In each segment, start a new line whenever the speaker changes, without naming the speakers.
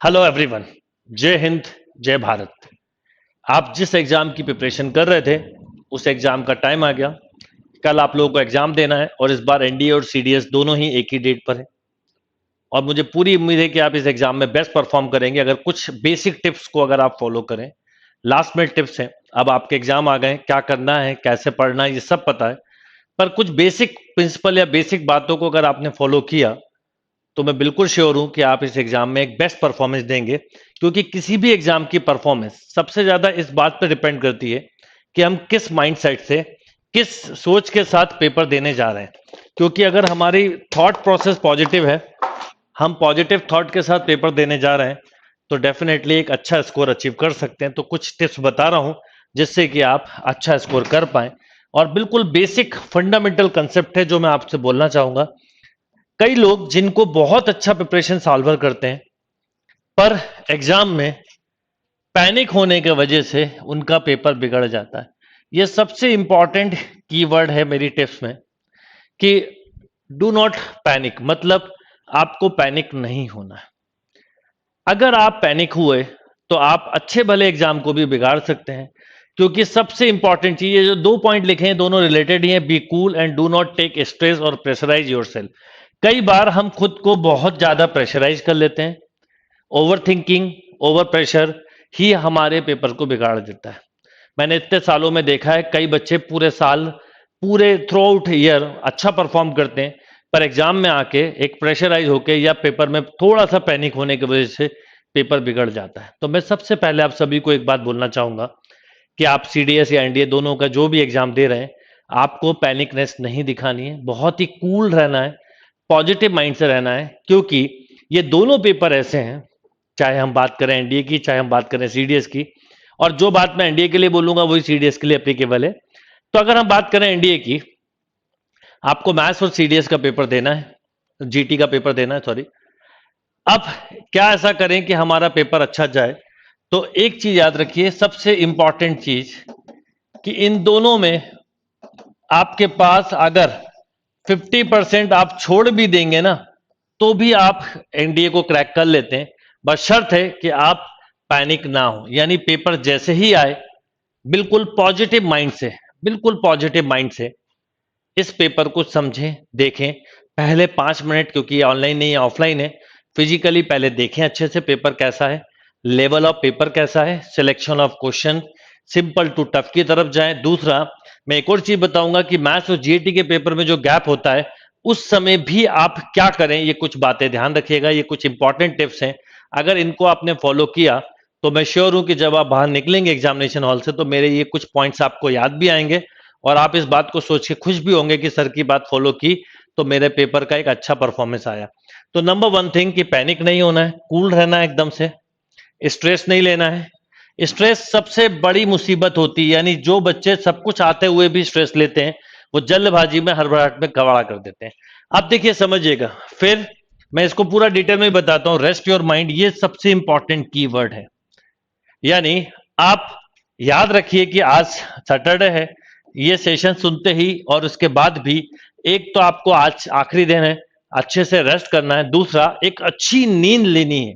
Hello everyone. जय हिंद, जय भारत। आप जिस एग्जाम की प्रिपरेशन कर रहे थे उस एग्जाम का टाइम आ गया। कल आप लोगों को एग्जाम देना है और इस बार एनडीए और सीडीएस दोनों ही एक ही डेट पर है। और मुझे पूरी उम्मीद है कि आप इस एग्जाम में बेस्ट परफॉर्म करेंगे अगर कुछ बेसिक टिप्स को अगर आप फॉलो करें। लास्ट में टिप्स हैं, अब आपके एग्जाम आ गए, क्या करना है, कैसे पढ़ना है, ये सब पता है। पर कुछ बेसिक प्रिंसिपल या बेसिक बातों को अगर आपने फॉलो किया तो मैं बिल्कुल श्योर हूं कि आप इस एग्जाम में एक बेस्ट परफॉर्मेंस देंगे। क्योंकि किसी भी एग्जाम की परफॉर्मेंस सबसे ज्यादा इस बात पर डिपेंड करती है कि हम किस माइंडसेट से, किस सोच के साथ पेपर देने जा रहे हैं। क्योंकि अगर हमारी थॉट प्रोसेस पॉजिटिव है, हम पॉजिटिव थॉट के साथ पेपर देने जा रहे हैं, तो डेफिनेटली एक अच्छा स्कोर अचीव कर सकते हैं। तो कुछ टिप्स बता रहा हूं जिससे कि आप अच्छा स्कोर कर पाए। और बिल्कुल बेसिक फंडामेंटल कंसेप्ट है जो मैं आपसे बोलना चाहूंगा। कई लोग जिनको बहुत अच्छा प्रिपरेशन सॉल्वर करते हैं, पर एग्जाम में पैनिक होने की वजह से उनका पेपर बिगड़ जाता है। ये सबसे इंपॉर्टेंट कीवर्ड है मेरी टिप्स में कि डू नॉट पैनिक, मतलब आपको पैनिक नहीं होना है। अगर आप पैनिक हुए तो आप अच्छे भले एग्जाम को भी बिगाड़ सकते हैं। क्योंकि सबसे इंपॉर्टेंट चीज, ये जो 2 पॉइंट लिखे हैं दोनों रिलेटेड ही हैं, be cool and do not take stress और प्रेशराइज योरसेल्फ। कई बार हम खुद को बहुत ज्यादा प्रेशराइज कर लेते हैं। ओवर थिंकिंग, ओवर प्रेशर ही हमारे पेपर को बिगाड़ देता है। मैंने इतने सालों में देखा है कई बच्चे पूरे साल, पूरे थ्रू आउट ईयर अच्छा परफॉर्म करते हैं, पर एग्जाम में आके एक प्रेशराइज होके या पेपर में थोड़ा सा पैनिक होने की वजह से पेपर बिगड़ जाता है। तो मैं सबसे पहले आप सभी को एक बात बोलना चाहूंगा कि आप सीडीएस या एनडीए दोनों का जो भी एग्जाम दे रहे हैं, आपको पैनिकनेस नहीं दिखानी है, बहुत ही कूल रहना है, पॉजिटिव माइंड से रहना है। क्योंकि ये दोनों पेपर ऐसे हैं, चाहे हम बात करें एनडीए की, चाहे हम बात करें सीडीएस की, और जो बात मैं एनडीए के लिए बोलूंगा वही सीडीएस के लिए एप्लीकेबल है। तो अगर हम बात करें एनडीए की, आपको मैथ्स और सीडीएस का पेपर देना है, जीटी का पेपर देना है, सॉरी। अब क्या ऐसा करें कि हमारा पेपर अच्छा जाए? तो एक चीज याद रखिए, सबसे इंपॉर्टेंट चीज, कि इन दोनों में आपके पास अगर 50% आप छोड़ भी देंगे ना, तो भी आप एनडीए को क्रैक कर लेते हैं। बस शर्त है कि आप पैनिक ना हो, यानी पेपर जैसे ही आए बिल्कुल पॉजिटिव माइंड से, बिल्कुल पॉजिटिव माइंड से इस पेपर को समझें, देखें। पहले 5 मिनट, क्योंकि ऑनलाइन नहीं है ऑफलाइन है, फिजिकली पहले देखें अच्छे से पेपर कैसा है, लेवल ऑफ पेपर कैसा है, selection of question, simple to tough की तरफ जाएं। दूसरा, मैं एक और चीज बताऊंगा कि मैथ्स और जीएटी के पेपर में जो गैप होता है उस समय भी आप क्या करें, ये कुछ बातें ध्यान रखिएगा। ये कुछ इंपॉर्टेंट टिप्स हैं, अगर इनको आपने फॉलो किया तो मैं श्योर हूं कि जब आप बाहर निकलेंगे एग्जामिनेशन हॉल से तो मेरे ये कुछ पॉइंट्स आपको याद भी आएंगे और आप इस बात को सोच के खुश भी होंगे कि सर की बात फॉलो की तो मेरे पेपर का एक अच्छा परफॉर्मेंस आया। तो नंबर वन थिंग कि पैनिक नहीं होना है, कूल रहना है एकदम से, स्ट्रेस नहीं लेना है। स्ट्रेस सबसे बड़ी मुसीबत होती है, यानी जो बच्चे सब कुछ आते हुए भी स्ट्रेस लेते हैं वो जल्दबाजी में, हड़बड़ाहट में कबाड़ा कर देते हैं। अब देखिए, समझिएगा, फिर मैं इसको पूरा डिटेल में बताता हूं। रेस्ट योर माइंड, ये सबसे इंपॉर्टेंट कीवर्ड है। यानी आप याद रखिए कि आज सैटरडे है, ये सेशन सुनते ही और उसके बाद भी एक तो आपको आज आखिरी दिन है, अच्छे से रेस्ट करना है। दूसरा, एक अच्छी नींद लेनी है।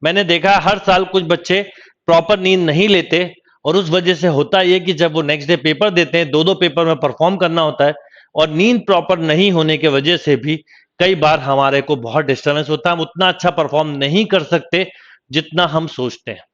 मैंने देखा है हर साल कुछ बच्चे प्रॉपर नींद नहीं लेते और उस वजह से होता यह कि जब वो नेक्स्ट डे पेपर देते हैं, दो दो पेपर में परफॉर्म करना होता है और नींद प्रॉपर नहीं होने की वजह से भी कई बार हमारे को बहुत डिस्टर्बेंस होता है, हम उतना अच्छा परफॉर्म नहीं कर सकते जितना हम सोचते हैं।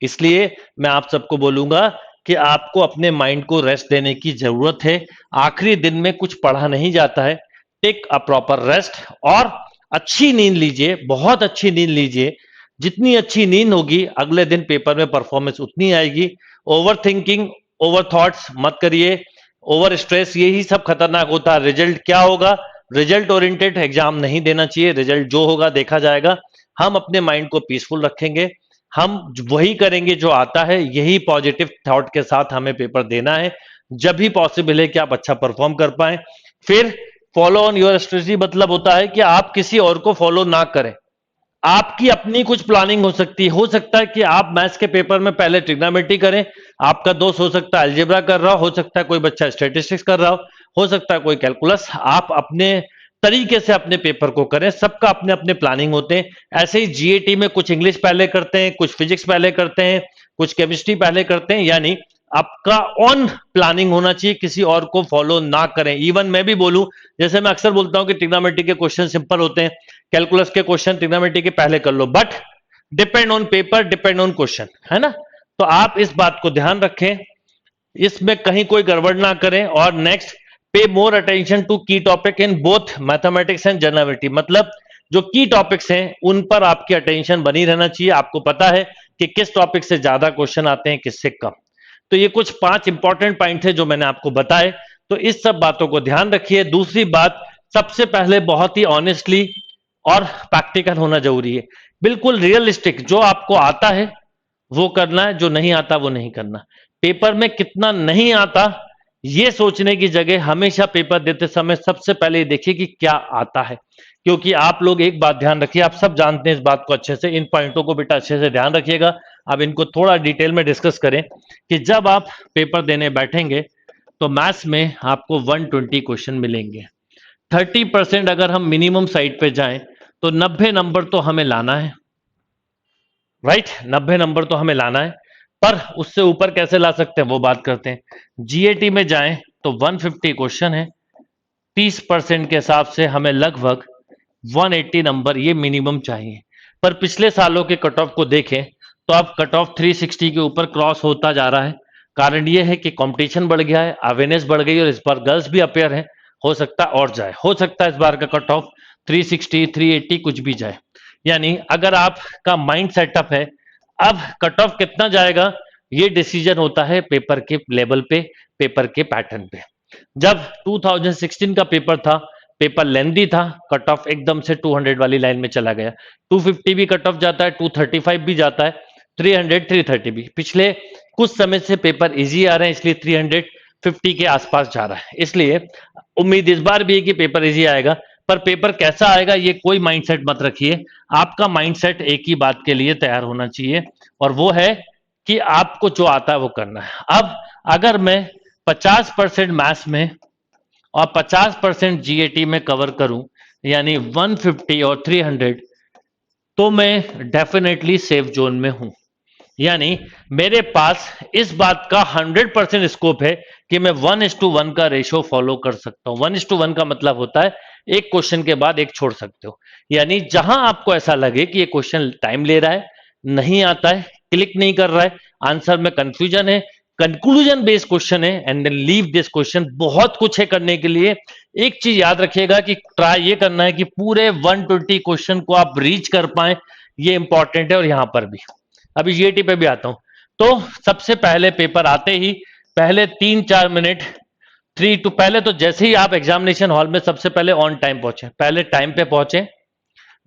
इसलिए मैं आप सबको बोलूंगा कि आपको अपने माइंड को रेस्ट देने की जरूरत है। आखिरी दिन में कुछ पढ़ा नहीं जाता है। टेक अ प्रॉपर रेस्ट और अच्छी नींद लीजिए, बहुत अच्छी नींद लीजिए। जितनी अच्छी नींद होगी अगले दिन पेपर में परफॉर्मेंस उतनी आएगी। ओवर थिंकिंग, ओवर थॉट्स मत करिए, ओवर स्ट्रेस, यही सब खतरनाक होता है। रिजल्ट क्या होगा? रिजल्ट ओरिएंटेड एग्जाम नहीं देना चाहिए, रिजल्ट जो होगा देखा जाएगा। हम अपने माइंड को पीसफुल रखेंगे, हम वही करेंगे जो आता है, यही पॉजिटिव थॉट के साथ हमें पेपर देना है, जब भी पॉसिबल है कि आप अच्छा परफॉर्म कर पाए। फिर फॉलो ऑन योर स्ट्रेटजी मतलब होता है कि आप किसी और को फॉलो ना करें, आपकी अपनी कुछ प्लानिंग हो सकती है। हो सकता है कि आप मैथ्स के पेपर में पहले ट्रिग्नोमेट्री करें, आपका दोस्त हो सकता है अलजेब्रा कर रहा हो सकता है कोई बच्चा स्टैटिस्टिक्स कर रहा हो सकता है कोई कैलकुलस। आप अपने तरीके से अपने पेपर को करें। सबका अपने अपने प्लानिंग होते हैं। ऐसे ही जीएटी में कुछ इंग्लिश पहले करते हैं, कुछ फिजिक्स पहले करते हैं, कुछ केमिस्ट्री पहले करते हैं। यानी आपका ऑन प्लानिंग होना चाहिए, किसी और को फॉलो ना करें। इवन मैं भी बोलूं, जैसे मैं अक्सर बोलता हूं कि ट्रिग्नोमेट्री के क्वेश्चन सिंपल होते हैं, कैलकुलस के क्वेश्चन ट्रिग्नोमेट्री के पहले कर लो, but depend on paper, depend on question, है ना। तो आप इस बात को ध्यान रखें, इसमें कहीं कोई गड़बड़ ना करें। और नेक्स्ट, पे मोर अटेंशन टू की topic in both mathematics and generality. मतलब जो की टॉपिक्स हैं उन पर आपकी अटेंशन बनी रहना चाहिए। आपको पता है कि किस टॉपिक से ज्यादा क्वेश्चन आते हैं, किससे कम। तो ये कुछ 5 इंपॉर्टेंट पॉइंट थे जो मैंने आपको बताए, तो इस सब बातों को ध्यान रखिए। दूसरी बात, सबसे पहले बहुत ही ऑनेस्टली और प्रैक्टिकल होना जरूरी है। बिल्कुल रियलिस्टिक, जो आपको आता है वो करना है, जो नहीं आता वो नहीं करना। पेपर में कितना नहीं आता ये सोचने की जगह हमेशा पेपर देते समय सबसे पहले देखिए कि क्या आता है। क्योंकि आप लोग एक बात ध्यान रखिए, आप सब जानते हैं इस बात को अच्छे से, इन पॉइंटों को बेटा अच्छे से ध्यान रखिएगा। अब इनको थोड़ा डिटेल में डिस्कस करें कि जब आप पेपर देने बैठेंगे तो मैथ्स में आपको 120 क्वेश्चन मिलेंगे। 30% अगर हम मिनिमम साइड पे जाएं तो 90 नंबर तो हमें लाना है, राइट। 90 नंबर तो हमें लाना है, पर उससे ऊपर कैसे ला सकते हैं वो बात करते हैं। जीएटी में जाएं तो 150 क्वेश्चन है, 30% के हिसाब से हमें लगभग 180 नंबर ये मिनिमम चाहिए। पर पिछले सालों के कट ऑफ को देखें तो अब कट ऑफ 360 के ऊपर क्रॉस होता जा रहा है। कारण ये है कि कंपटीशन बढ़ गया है, अवेयरनेस बढ़ गई, और इस बार गर्ल्स भी अपेयर है। हो सकता है और जाए, हो सकता है इस बार का कट ऑफ 360 380 कुछ भी जाए। यानी अगर आपका माइंड सेटअप है, अब कट ऑफ कितना जाएगा ये डिसीजन होता है पेपर के लेवल पे, पेपर के पैटर्न पे। जब 2016 का पेपर था, पेपर लेंदी था, कट ऑफ एकदम से 200 वाली लाइन में चला गया। 250 भी कट ऑफ जाता है, 235 भी जाता है, 300 330 भी। पिछले कुछ समय से पेपर इजी आ रहे हैं, इसलिए 350 के आसपास जा रहा है। इसलिए उम्मीद इस बार भी है कि पेपर इजी आएगा, पर पेपर कैसा आएगा ये कोई माइंडसेट मत रखिए। आपका माइंडसेट एक ही बात के लिए तैयार होना चाहिए, और वो है कि आपको जो आता है वो करना है। अब अगर मैं 50% मैथ्स में और 50% जीएटी में कवर करूं, यानी 150 और 300, तो मैं डेफिनेटली सेफ जोन में हूं। यानी मेरे पास इस बात का 100% स्कोप है कि मैं 1:1 का रेशो फॉलो कर सकता हूं। 1:1 का मतलब होता है एक क्वेश्चन के बाद एक छोड़ सकते हो। यानी जहां आपको ऐसा लगे कि ये क्वेश्चन टाइम ले रहा है, नहीं आता है, क्लिक नहीं कर रहा है, आंसर में कंफ्यूजन है, कंक्लूजन बेस्ड क्वेश्चन है, and then leave this question. बहुत कुछ है करने के लिए। एक चीज याद रखिएगा कि ट्राई ये करना है कि पूरे 120 क्वेश्चन को आप रीच कर पाए, ये इंपॉर्टेंट है। और यहां पर भी अभी जीएटी पे भी आता हूं, तो सबसे पहले पेपर आते ही पहले 3-4 मिनट पहले तो जैसे ही आप एग्जामिनेशन हॉल में सबसे पहले ऑन टाइम पहुंचे, पहले टाइम पे पहुंचे,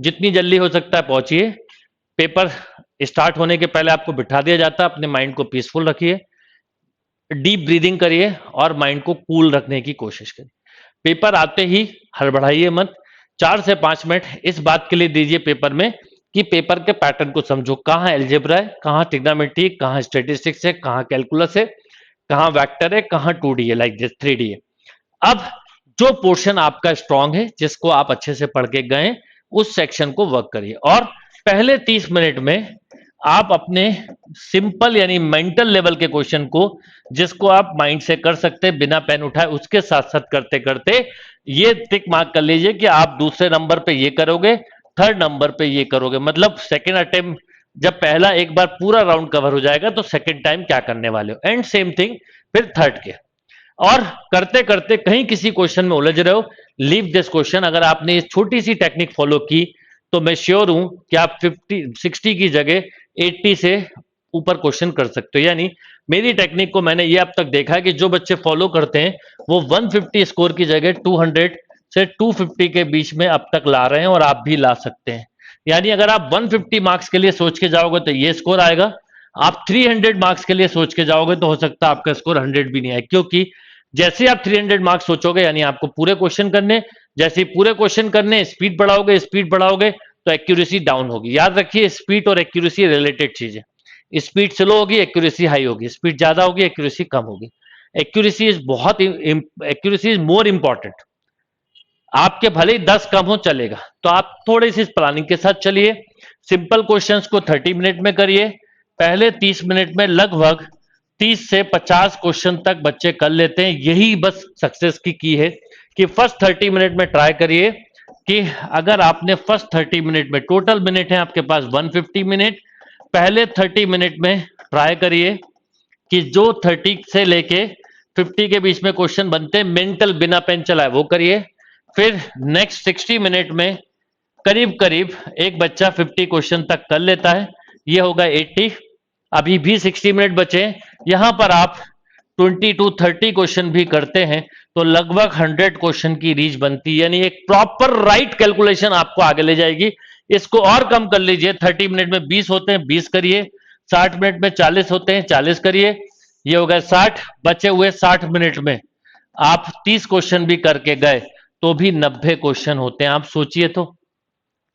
जितनी जल्दी हो सकता है पहुंचिए। पेपर स्टार्ट होने के पहले आपको बिठा दिया जाता है, अपने माइंड को पीसफुल रखिए, डीप ब्रीदिंग करिए और माइंड को कूल रखने की कोशिश करिए। पेपर आते ही हड़बड़ाइए मत। 4 से 5 मिनट इस बात के लिए दीजिए पेपर में कि पेपर के पैटर्न को समझो, कहाँ एल्जेब्रा है, कहाँ ट्रिग्नोमेट्री, कहाँ स्टैटिस्टिक्स है, कहाँ कैलकुलस है, कहाँ वेक्टर है, कहाँ 2D है, लाइक दिस 3D है। अब जो पोर्शन आपका स्ट्रांग है, जिसको आप अच्छे से पढ़ के गए, उस सेक्शन को वर्क करिए। और पहले 30 मिनट में आप अपने सिंपल यानी मेंटल लेवल के क्वेश्चन को, जिसको आप माइंड से कर सकते हैं बिना पेन उठाए, उसके साथ साथ करते करते ये टिक मार्क कर लीजिए कि आप दूसरे नंबर पे ये करोगे, थर्ड नंबर पे ये करोगे। मतलब सेकेंड अटेम्प्ट जब पहला एक बार पूरा राउंड कवर हो जाएगा तो सेकेंड टाइम क्या करने वाले हो, एंड सेम थिंग फिर थर्ड के। और करते करते कहीं किसी क्वेश्चन में उलझ रहे हो, लीव दिस क्वेश्चन। अगर आपने इस छोटी सी टेक्निक फॉलो की तो मैं श्योर हूं कि आप 60 की जगह 80 से ऊपर क्वेश्चन कर सकते हो। यानी मेरी टेक्निक को मैंने ये अब तक देखा है कि जो बच्चे फॉलो करते हैं वो 150 स्कोर की जगह 200 से 250 के बीच में अब तक ला रहे हैं, और आप भी ला सकते हैं। यानी अगर आप 150 मार्क्स के लिए सोच के जाओगे तो ये स्कोर आएगा, आप 300 मार्क्स के लिए सोच के जाओगे तो हो सकता है आपका स्कोर 100 भी नहीं आए। क्योंकि जैसे आप 300 मार्क्स सोचोगे, यानी आपको पूरे क्वेश्चन करने, जैसे ही पूरे क्वेश्चन करने स्पीड बढ़ाओगे तो एक्यूरेसी डाउन होगी। याद रखिए, स्पीड और एक्यूरेसी रिलेटेड चीज है। स्पीड स्लो होगी, एक्यूरेसी हाई होगी, स्पीड ज्यादा होगी, एक्यूरेसी कम होगी। Accuracy is more important. आपके भले ही 10 कम हो चलेगा, तो आप थोड़ी सी प्लानिंग के साथ चलिए। सिंपल क्वेश्चंस को 30 मिनट में करिए। पहले 30 मिनट में लगभग 30 से 50 क्वेश्चन तक बच्चे कर लेते हैं। यही बस सक्सेस की है कि फर्स्ट 30 मिनट में ट्राई करिए कि अगर आपने फर्स्ट 30 मिनट में, टोटल मिनट है आपके पास 150 मिनट, पहले 30 मिनट में ट्राई करिए कि जो 30 से लेके 50 के बीच में क्वेश्चन बनते हैं मेंटल बिना पेन चलाए वो करिए। फिर नेक्स्ट 60 मिनट में करीब करीब एक बच्चा 50 क्वेश्चन तक कर लेता है, ये होगा 80। अभी भी 60 मिनट बचे, यहां पर आप 20 to 30 क्वेश्चन भी करते हैं तो लगभग 100 क्वेश्चन की रीच बनती है, यानी एक प्रॉपर राइट कैलकुलेशन आपको आगे ले जाएगी। इसको और कम कर लीजिए, 30 मिनट में 20 होते हैं 20 करिए, 60 मिनट में 40 होते हैं 40 करिए, ये हो गए 60। बचे हुए 60 मिनट में आप 30 क्वेश्चन भी करके गए तो भी 90 क्वेश्चन होते हैं। आप सोचिए तो,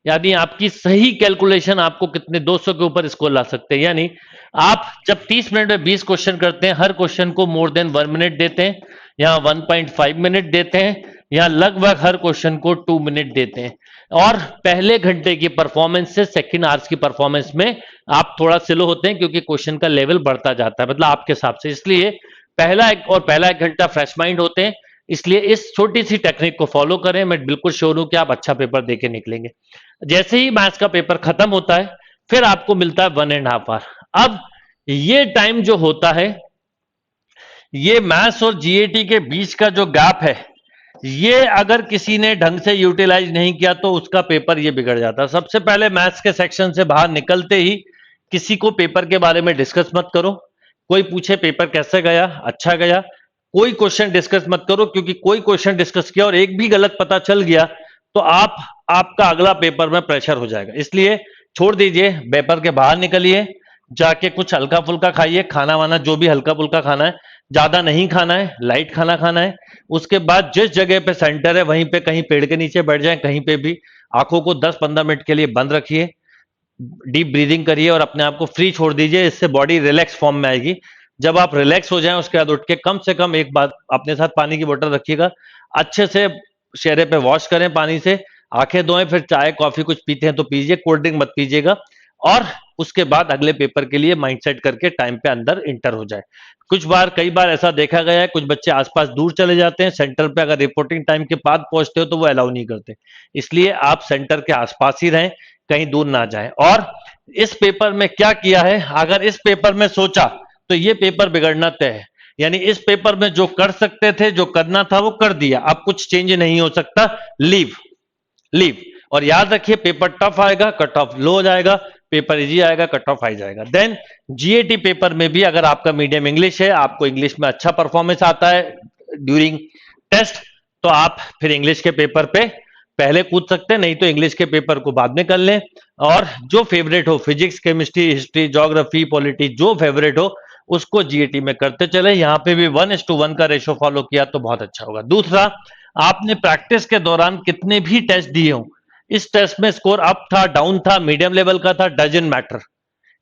यानी आपकी सही कैलकुलेशन आपको कितने 200 के ऊपर स्कोर ला सकते हैं। यानी आप जब 30 मिनट में 20 क्वेश्चन करते हैं, हर क्वेश्चन को मोर देन 1 मिनट देते हैं, यहाँ 1.5 मिनट देते हैं, यहाँ लगभग हर क्वेश्चन को 2 मिनट देते हैं। और पहले घंटे की परफॉर्मेंस से सेकंड आवर्स की परफॉर्मेंस में आप थोड़ा स्लो होते हैं क्योंकि क्वेश्चन का लेवल बढ़ता जाता है, मतलब आपके हिसाब से। इसलिए पहला एक घंटा फ्रेश माइंड होते हैं। इसलिए इस छोटी सी टेक्निक को फॉलो करें, मैं बिल्कुल श्योर हूं कि आप अच्छा पेपर देके निकलेंगे। जैसे ही मैथ्स का पेपर खत्म होता है फिर आपको मिलता है 1.5 आवर। अब ये टाइम जो होता है, ये मैथ्स और जीएटी के बीच का जो गैप है, ये अगर किसी ने ढंग से यूटिलाइज नहीं किया तो उसका पेपर ये बिगड़ जाता है। सबसे पहले मैथ्स के सेक्शन से बाहर निकलते ही किसी को पेपर के बारे में डिस्कस मत करो। कोई पूछे पेपर कैसे गया, अच्छा गया, कोई क्वेश्चन डिस्कस मत करो, क्योंकि कोई क्वेश्चन डिस्कस किया और एक भी गलत पता चल गया तो आपका अगला पेपर में प्रेशर हो जाएगा। इसलिए छोड़ दीजिए, पेपर के बाहर निकलिए, जाके कुछ हल्का फुल्का खाइए, खाना वाना जो भी हल्का फुल्का खाना है, ज्यादा नहीं खाना है, लाइट खाना खाना है। उसके बाद जिस जगह पे सेंटर है वहीं पे कहीं पेड़ के नीचे बैठ जाए, कहीं पे भी आंखों को 10-15 मिनट के लिए बंद रखिए, डीप ब्रीदिंग करिए और अपने आप को फ्री छोड़ दीजिए। इससे बॉडी रिलैक्स फॉर्म में आएगी। जब आप रिलैक्स हो जाएं उसके बाद उठ के कम से कम एक बार अपने साथ पानी की बोतल रखिएगा, अच्छे से चेहरे पे वॉश करें पानी से, आंखें धोएं, फिर चाय कॉफी कुछ पीते हैं तो पीजिए, कोल्ड ड्रिंक मत पीजिएगा। और उसके बाद अगले पेपर के लिए माइंड सेट करके टाइम पे अंदर इंटर हो जाए। कई बार ऐसा देखा गया है, कुछ बच्चे आसपास दूर चले जाते हैं, सेंटर पे अगर रिपोर्टिंग टाइम के बाद पहुंचते हो तो वो अलाउ नहीं करते। इसलिए आप सेंटर के आसपास ही रहें, कहीं दूर ना जाएं। और इस पेपर में क्या किया है, अगर इस पेपर में सोचा तो ये पेपर बिगड़ना तय है। यानी इस पेपर में जो कर सकते थे, जो करना था वो कर दिया, अब कुछ चेंज नहीं हो सकता। Leave leave. और याद रखिए, पेपर टफ आएगा, कट ऑफ लो हो जाएगा, पेपर इजी आएगा, कट ऑफ हाई जाएगा। देन जीएटी पेपर में भी अगर आपका मीडियम इंग्लिश है, आपको इंग्लिश में अच्छा परफॉर्मेंस आता है ड्यूरिंग टेस्ट, तो आप फिर इंग्लिश के पेपर पे पहले कूद सकते हैं, नहीं तो इंग्लिश के पेपर को बाद में कर लें। और जो फेवरेट हो, physics, chemistry, history, geography, polity, जो फेवरेट हो उसको जीएटी में करते चले। यहां पे भी 1:1 का रेशो फॉलो किया तो बहुत अच्छा होगा। दूसरा, आपने प्रैक्टिस के दौरान कितने भी टेस्ट दिए हो, इस टेस्ट में स्कोर अप था, डाउन था, मीडियम लेवल का था, डजंट मैटर।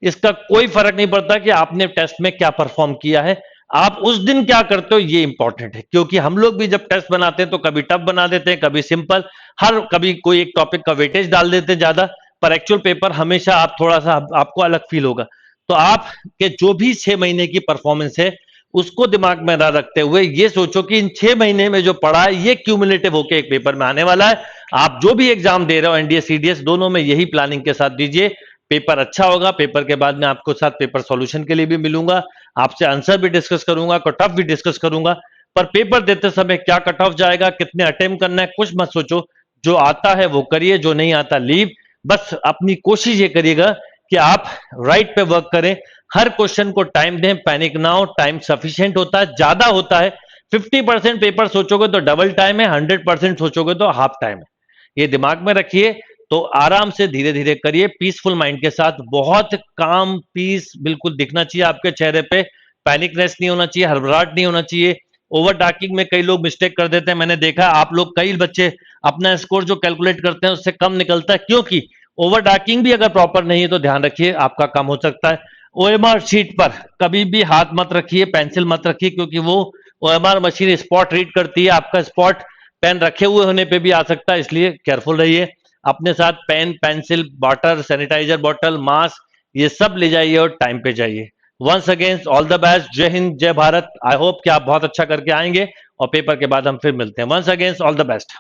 इसका कोई फर्क नहीं पड़ता कि आपने टेस्ट में क्या परफॉर्म किया है, आप उस दिन क्या करते हो ये इंपॉर्टेंट है। क्योंकि हम लोग भी जब टेस्ट बनाते हैं तो कभी टफ बना देते हैं, कभी सिंपल, कभी कोई एक टॉपिक का वेटेज डाल देते हैं ज्यादा, पर एक्चुअल पेपर हमेशा आप थोड़ा सा आपको अलग फील होगा। तो आपके जो भी 6 महीने की परफॉर्मेंस है उसको दिमाग में ना रखते हुए ये सोचो कि इन 6 महीने में जो पढ़ा है ये क्यूमुलेटिव होकर एक पेपर में आने वाला है। आप जो भी एग्जाम दे रहे हो, एनडीए सीडीएस, दोनों में यही प्लानिंग के साथ दीजिए, पेपर अच्छा होगा। पेपर के बाद में आपको साथ पेपर सॉल्यूशन के लिए भी मिलूंगा, आपसे आंसर भी डिस्कस करूंगा, कट ऑफ भी डिस्कस करूंगा। पर पेपर देते समय क्या कट ऑफ जाएगा, कितने अटेम्प्ट करना है, कुछ मत सोचो, जो आता है वो करिए, जो नहीं आता लीव। बस अपनी कोशिश ये करिएगा कि आप राइट पे वर्क करें, हर क्वेश्चन को टाइम दें, पैनिक ना हो। टाइम सफिशिएंट होता है, ज्यादा होता है। 50% पेपर सोचोगे तो डबल टाइम है, 100% सोचोगे तो हाफ टाइम है। ये दिमाग में रखिए। तो आराम से धीरे धीरे करिए, पीसफुल माइंड के साथ, बहुत काम, पीस बिल्कुल दिखना चाहिए आपके चेहरे पे, पैनिकनेस नहीं होना चाहिए, हड़बड़ाहट नहीं होना चाहिए। ओवर टाकिंग में कई लोग मिस्टेक कर देते हैं, मैंने देखा, आप लोग कई बच्चे अपना स्कोर जो कैलकुलेट करते हैं उससे कम निकलता है, क्योंकि ओवर टाकिंग भी अगर प्रॉपर नहीं है तो ध्यान रखिए आपका कम हो सकता है। ओएमआर शीट पर कभी भी हाथ मत रखिए, पेंसिल मत रखिए, क्योंकि वो ओएमआर मशीन स्पॉट रीड करती है, आपका स्पॉट पेन रखे हुए होने पे भी आ सकता है, इसलिए केयरफुल रहिए। अपने साथ pen, pencil, water, sanitiser bottle, mask, ये सब ले जाइए और टाइम पे जाइए। Once again all the best, Jai Hind, जय भारत। आई होप कि आप बहुत अच्छा करके आएंगे और पेपर के बाद हम फिर मिलते हैं। Once again all the best.